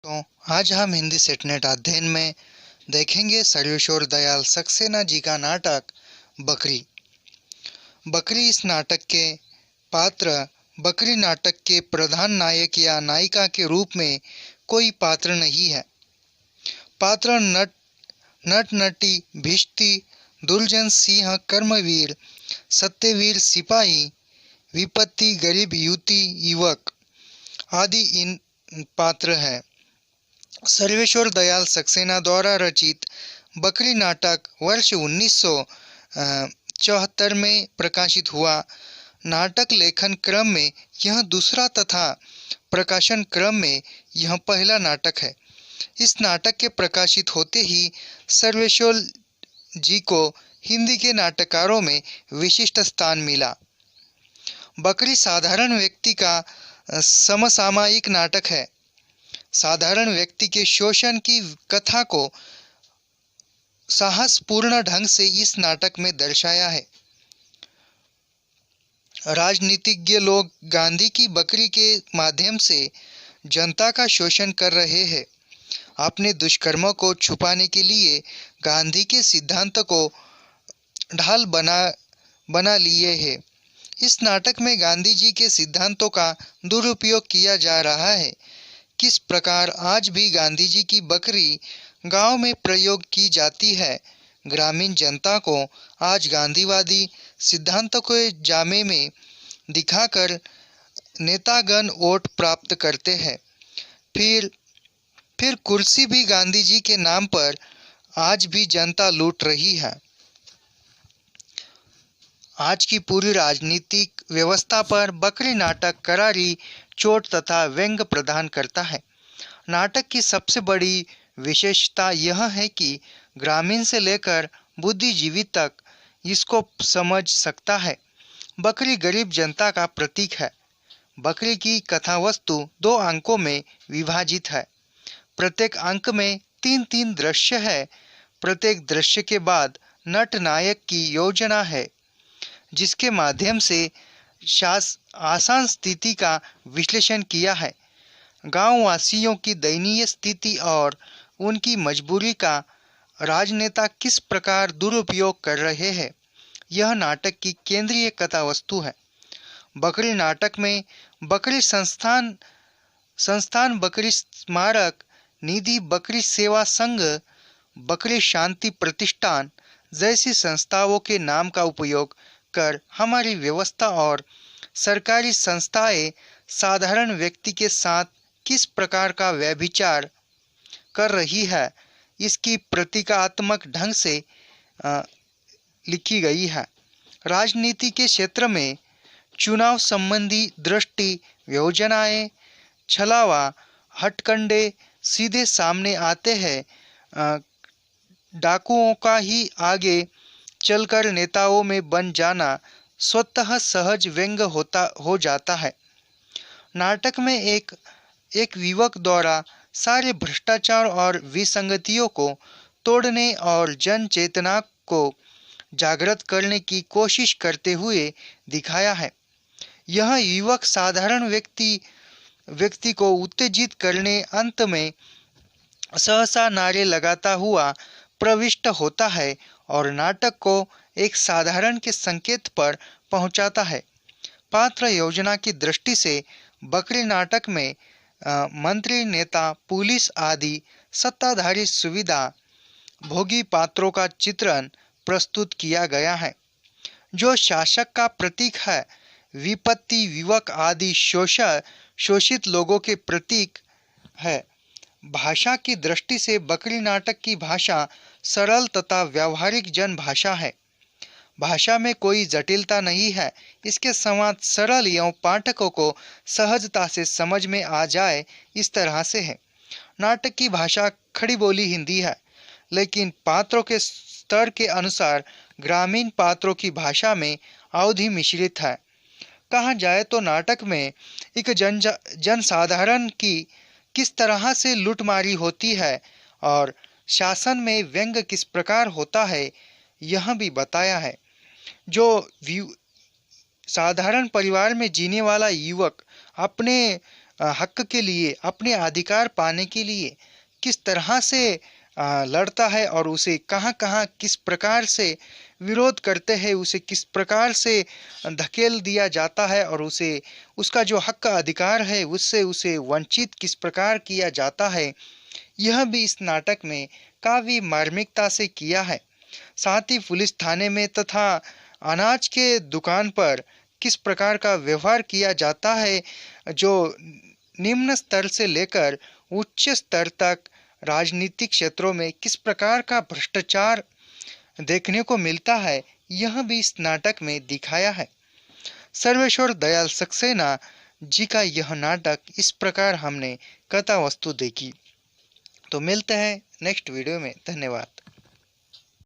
तो आज हम हिंदी सेटनेट अध्ययन में देखेंगे सर्वेश्वर दयाल सक्सेना जी का नाटक बकरी। बकरी इस नाटक के पात्र बकरी नाटक के प्रधान नायक या नायिका के रूप में कोई पात्र नहीं है। पात्र नट नटी भिष्टी दुर्जन सिंह कर्मवीर सत्यवीर सिपाही विपत्ति गरीब युवती युवक आदि इन पात्र हैं। सर्वेश्वर दयाल सक्सेना द्वारा रचित बकरी नाटक वर्ष 1974 में प्रकाशित हुआ। नाटक लेखन क्रम में यह दूसरा तथा प्रकाशन क्रम में यह पहला नाटक है। इस नाटक के प्रकाशित होते ही सर्वेश्वर जी को हिंदी के नाटककारों में विशिष्ट स्थान मिला। बकरी साधारण व्यक्ति का समसामयिक नाटक है। साधारण व्यक्ति के शोषण की कथा को साहसपूर्ण ढंग से इस नाटक में दर्शाया है। राजनीतिज्ञ लोग गांधी की बकरी के माध्यम से जनता का शोषण कर रहे हैं। अपने दुष्कर्मों को छुपाने के लिए गांधी के सिद्धांत को ढाल बना लिए हैं। इस नाटक में गांधी जी के सिद्धांतों का दुरुपयोग किया जा रहा है। किस प्रकार आज भी गांधी जी की बकरी गांव में प्रयोग की जाती है। ग्रामीण जनता को आज गांधीवादी सिद्धांतों के जामे में दिखाकर नेतागण वोट प्राप्त करते हैं। फिर कुर्सी भी गांधी जी के नाम पर आज भी जनता लूट रही है। आज की पूरी राजनीतिक व्यवस्था पर बकरी नाटक करारी चोट तथा व्यंग प्रदान करता है। नाटक की सबसे बड़ी विशेषता यह है कि ग्रामीण से लेकर बुद्धिजीवी तक इसको समझ सकता है। बकरी गरीब जनता का प्रतीक है। बकरी की कथा वस्तु 2 अंकों में विभाजित है। प्रत्येक अंक में 3-3 दृश्य है। प्रत्येक दृश्य के बाद नट नायक की योजना है, जिसके माध्यम से आसान स्थिति का विश्लेषण किया है। गांव वासियों की दयनीय स्थिति और उनकी मजबूरी का राजनेता किस प्रकार दुरुपयोग कर रहे हैं, यह नाटक की केंद्रीय कथा वस्तु है। बकरी नाटक में बकरी संस्थान बकरी स्मारक निधि बकरी सेवा संघ बकरी शांति प्रतिष्ठान जैसी संस्थाओं के नाम का उपयोग कर हमारी व्यवस्था और सरकारी संस्थाएं साधारण व्यक्ति के साथ किस प्रकार का व्यभिचार कर रही है, इसकी प्रतीकात्मक ढंग से लिखी गई है। राजनीति के क्षेत्र में चुनाव संबंधी दृष्टि योजनाएं छलावा हटकंडे सीधे सामने आते हैं। डाकुओं का ही आगे चलकर नेताओं में बन जाना स्वतः सहज व्यंग हो जाता है। नाटक में एक युवक द्वारा सारे भ्रष्टाचार और विसंगतियों को तोड़ने और जन चेतना को जागृत करने की कोशिश करते हुए दिखाया है। यह युवक साधारण व्यक्ति को उत्तेजित करने अंत में सहसा नारे लगाता हुआ प्रविष्ट होता है और नाटक को एक साधारण के संकेत पर पहुंचाता है। पात्र योजना की दृष्टि से बकरी नाटक में मंत्री नेता पुलिस आदि सत्ताधारी सुविधा भोगी पात्रों का चित्रण प्रस्तुत किया गया है। जो शासक का प्रतीक है, विपत्ति युवक आदि शोषित लोगों के प्रतीक है। भाषा की दृष्टि से बकरी नाटक की भाषा सरल तथा व्यावहारिक जन भाषा है। भाषा में कोई जटिलता नहीं है। इसके संवाद सरल एवं पाठकों को सहजता से समझ में आ जाए इस तरह से है। नाटक की भाषा खड़ी बोली हिंदी है, लेकिन पात्रों के स्तर के अनुसार ग्रामीण पात्रों की भाषा में अवधि मिश्रित है। कहा जाए तो नाटक में एक जनसाधारण की किस तरह से लूटमारी होती है और शासन में व्यंग किस प्रकार होता है, यह भी बताया है। जो साधारण परिवार में जीने वाला युवक अपने हक के लिए, अपने अधिकार पाने के लिए किस तरह से लड़ता है और उसे कहाँ-कहाँ किस प्रकार से विरोध करते हैं, उसे किस प्रकार से धकेल दिया जाता है और उसे उसका जो हक का अधिकार है उससे उसे वंचित किस प्रकार किया जाता है, यह भी इस नाटक में काफ़ी मार्मिकता से किया है। साथ ही पुलिस थाने में तथा अनाज के दुकान पर किस प्रकार का व्यवहार किया जाता है, जो निम्न स्तर से लेकर उच्च स्तर तक राजनीतिक क्षेत्रों में किस प्रकार का भ्रष्टाचार देखने को मिलता है, यह भी इस नाटक में दिखाया है। सर्वेश्वर दयाल सक्सेना जी का यह नाटक इस प्रकार हमने कथा वस्तु देखी। तो मिलते हैं नेक्स्ट वीडियो में। धन्यवाद।